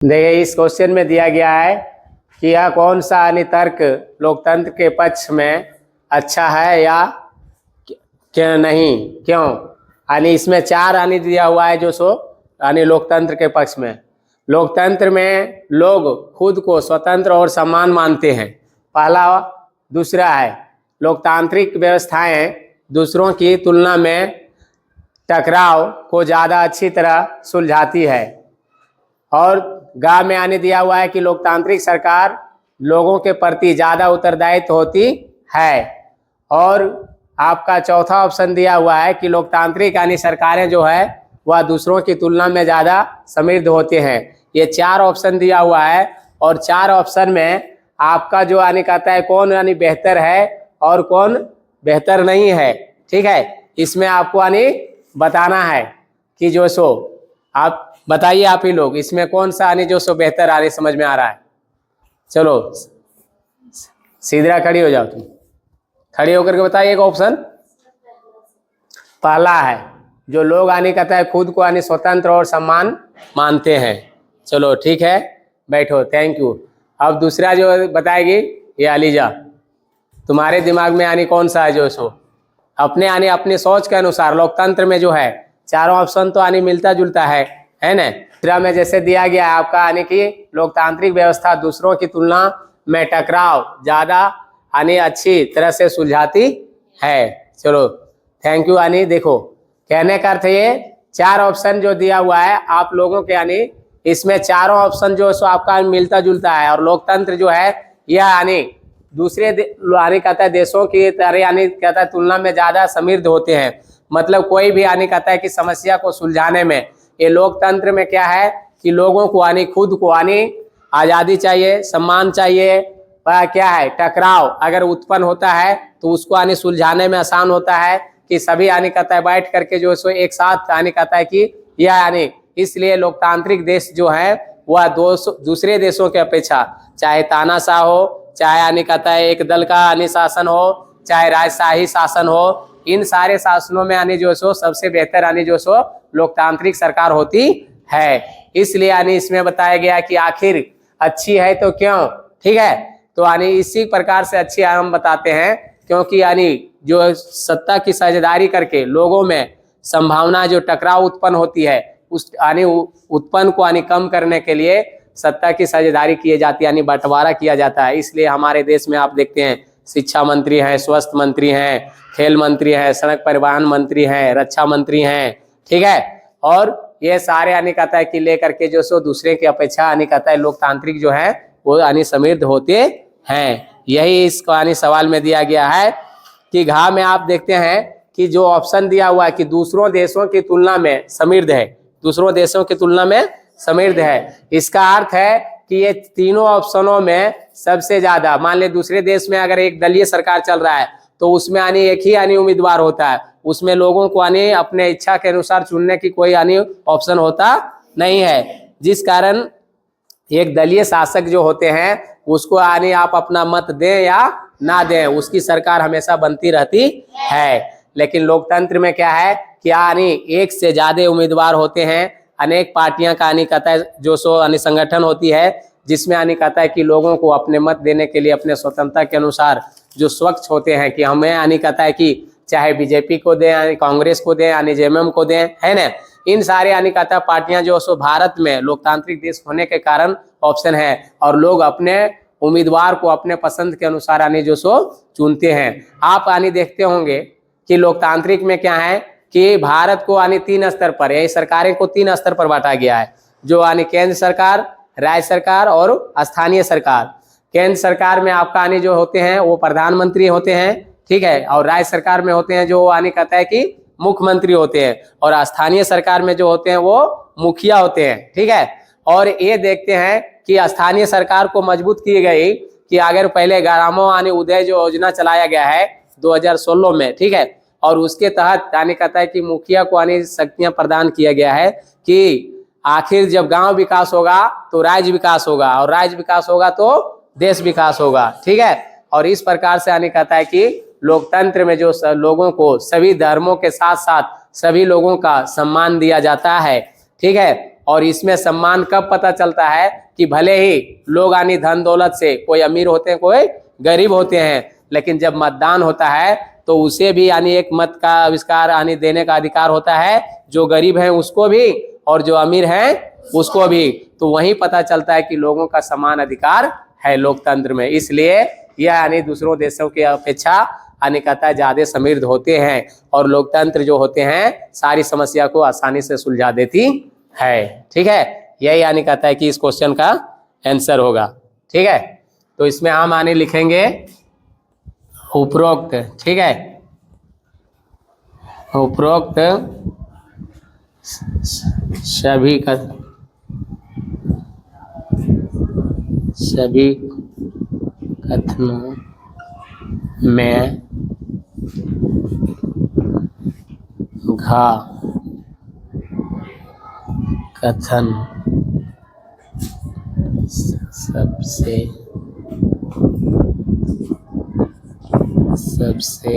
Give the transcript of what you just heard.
देखिए इस क्वेश्चन में दिया गया है कि यह कौन सा यानी तर्क लोकतंत्र के पक्ष में अच्छा है या क्या नहीं, क्यों। यानी इसमें 4 यानी दिया हुआ है जो सो यानी लोकतंत्र के पक्ष में। लोकतंत्र में लोग खुद को स्वतंत्र और समान मानते हैं, पहला। दूसरा है लोकतांत्रिक व्यवस्थाएं दूसरों की तुलना में टकराव को ज़्यादा अच्छी तरह सुलझाती है। और गा में आने दिया हुआ है कि लोकतांत्रिक सरकार लोगों के प्रति ज़्यादा उत्तरदायित्व होती है। और आपका चौथा ऑप्शन दिया हुआ है कि लोकतांत्रिक यानी सरकारें जो है वह दूसरों की तुलना में ज़्यादा समृद्ध होते हैं। ये 4 ऑप्शन दिया हुआ है और 4 ऑप्शन में आपका जो यानी कहता है कौन यानी बेहतर है और कौन बेहतर नहीं है, ठीक है। इसमें आपको यानी बताना है कि जो सो आप बताइए, आप ही लोग इसमें कौन सा यानी जो सो बेहतर यानी समझ में आ रहा है। चलो सीधा खड़ी हो जाओ, तुम खड़ी होकर के बताइए। एक ऑप्शन पहला है जो लोग यानी कहता है खुद को यानी स्वतंत्र और सम्मान मानते हैं। चलो ठीक है, बैठो, थैंक यू। अब दूसरा जो बताएगी ये अलीजा, तुम्हारे दिमाग में यानी कौन सा है जो सो अपने यानी अपनी सोच के अनुसार लोकतंत्र में जो है चारों ऑप्शन तो यानी मिलता जुलता है ना। दूसरा में जैसे दिया गया है आपका यानी कि लोकतांत्रिक व्यवस्था दूसरों की तुलना में टकराव ज़्यादा यानी अच्छी तरह से सुलझाती है। चलो थैंक यू। यानी देखो कहने का अर्थ ये 4 ऑप्शन जो दिया हुआ है आप लोगों के यानी इसमें चारों ऑप्शन जो सो आपका मिलता जुलता है। और लोकतंत्र जो है यह यानी दूसरे यानी कहता है देशों की तरह यानी कहता है तुलना में ज़्यादा समृद्ध होते हैं। मतलब कोई भी यानी कहता है कि समस्या को सुलझाने में ये लोकतंत्र में क्या है कि लोगों को यानी खुद को यानी आज़ादी चाहिए, सम्मान चाहिए। क्या है टकराव अगर उत्पन्न होता है तो उसको यानी सुलझाने में आसान होता है कि सभी यानी कहता है बैठ करके जो सो एक साथ यानी कहता है कि यह यानी इसलिए लोकतांत्रिक देश जो है वह दूसरे देशों के अपेक्षा चाहे तानाशाह हो, चाहे यानी कहता है एक दल का यानी शासन हो, चाहे राजशाही शासन हो, इन सारे शासनों में यानी जो सो सबसे बेहतर यानी जो सो लोकतांत्रिक सरकार होती है। इसलिए यानी इसमें बताया गया कि आखिर अच्छी है तो क्यों, ठीक है। तो यानी इसी प्रकार से अच्छी हम बताते हैं क्योंकि यानी जो सत्ता की साझेदारी करके लोगों में संभावना जो टकराव उत्पन्न होती है उस यानी उत्पन्न को यानी कम करने के लिए सत्ता की साझेदारी की जाती है यानी बंटवारा किया जाता है। इसलिए हमारे देश में आप देखते हैं शिक्षा मंत्री हैं, स्वास्थ्य मंत्री हैं, खेल मंत्री हैं, सड़क परिवहन मंत्री हैं, रक्षा मंत्री हैं, ठीक है। और ये सारे यानी कहता है कि लेकर के जो सो दूसरे की अपेक्षा यानी कहता है लोकतांत्रिक जो है वो यानी समृद्ध होते हैं। यही इस यानी सवाल में दिया गया है कि घा में आप देखते हैं कि जो ऑप्शन दिया हुआ है कि दूसरों देशों की तुलना में समृद्ध है, दूसरों देशों की तुलना में समृद्ध है। इसका अर्थ है कि ये तीनों ऑप्शनों में सबसे ज्यादा मान ले दूसरे देश में अगर एक दलीय सरकार चल रहा है तो उसमें यानी एक ही यानी उम्मीदवार होता है, उसमें लोगों को यानी अपने इच्छा के अनुसार चुनने की कोई यानी ऑप्शन होता नहीं है। जिस कारण एक दलीय शासक जो होते हैं उसको यानी आप अपना मत दें या ना दें उसकी सरकार हमेशा बनती रहती है। लेकिन लोकतंत्र में क्या है कि यानी एक से ज्यादा उम्मीदवार होते हैं, अनेक पार्टियां का यानी कहता है जो सो यानी संगठन होती है जिसमें यानी कहता है कि लोगों को अपने मत देने के लिए अपने स्वतंत्रता के अनुसार जो स्वच्छ होते हैं कि हमें यानी कहता है कि चाहे बीजेपी को दें यानी कांग्रेस को दें यानी जेएमएम को दें, है ना। इन सारे यानी कहता है पार्टियां जो सो भारत में लोकतांत्रिक देश होने के कारण ऑप्शन है और लोग अपने उम्मीदवार को अपने पसंद के अनुसार यानी जो सो चुनते हैं। आप यानी देखते होंगे कि लोकतांत्रिक में क्या है कि भारत को यानी 3 स्तर पर यही सरकारें को 3 स्तर पर बांटा गया है, जो यानी केंद्र सरकार, राज्य सरकार और स्थानीय सरकार। केंद्र सरकार में आपका यानी जो होते हैं वो प्रधानमंत्री होते हैं, ठीक है। और राज्य सरकार में होते हैं जो यानी कहता है कि मुख्यमंत्री होते हैं और स्थानीय सरकार में जो होते हैं वो मुखिया होते हैं, ठीक है। और ये देखते हैं कि स्थानीय सरकार को मजबूत की गई कि अगर पहले ग्रामों यानी उदय जो योजना चलाया गया है 2016 में, ठीक है। और उसके तहत यानी कहता है कि मुखिया को यानी शक्तियां प्रदान किया गया है कि आखिर जब गांव विकास होगा तो राज्य विकास होगा और राज्य विकास होगा तो देश विकास होगा, ठीक है। और इस प्रकार से यानी कहता है कि लोकतंत्र में जो लोगों को सभी धर्मों के साथ साथ सभी लोगों का सम्मान दिया जाता है, ठीक है। और इसमें सम्मान कब पता चलता है कि भले ही लोग यानी धन दौलत से कोई अमीर होते हैं कोई गरीब होते हैं, लेकिन जब मतदान होता है तो उसे भी यानी एक मत का आविष्कार यानी देने का अधिकार होता है, जो गरीब है उसको भी और जो अमीर है उसको भी। तो वहीं पता चलता है कि लोगों का समान अधिकार है लोकतंत्र में। इसलिए यह यानी दूसरों देशों की अपेक्षा यानी कहता है ज्यादा समृद्ध होते हैं, और लोकतंत्र जो होते हैं सारी समस्या को आसानी से सुलझा देती है। ठीक है, यही यानी कहता है कि इस क्वेश्चन का आंसर होगा। ठीक है, तो इसमें हम यानी लिखेंगे उपरोक्त। ठीक है, उपरोक्त सभी कथनों में घा कथन सबसे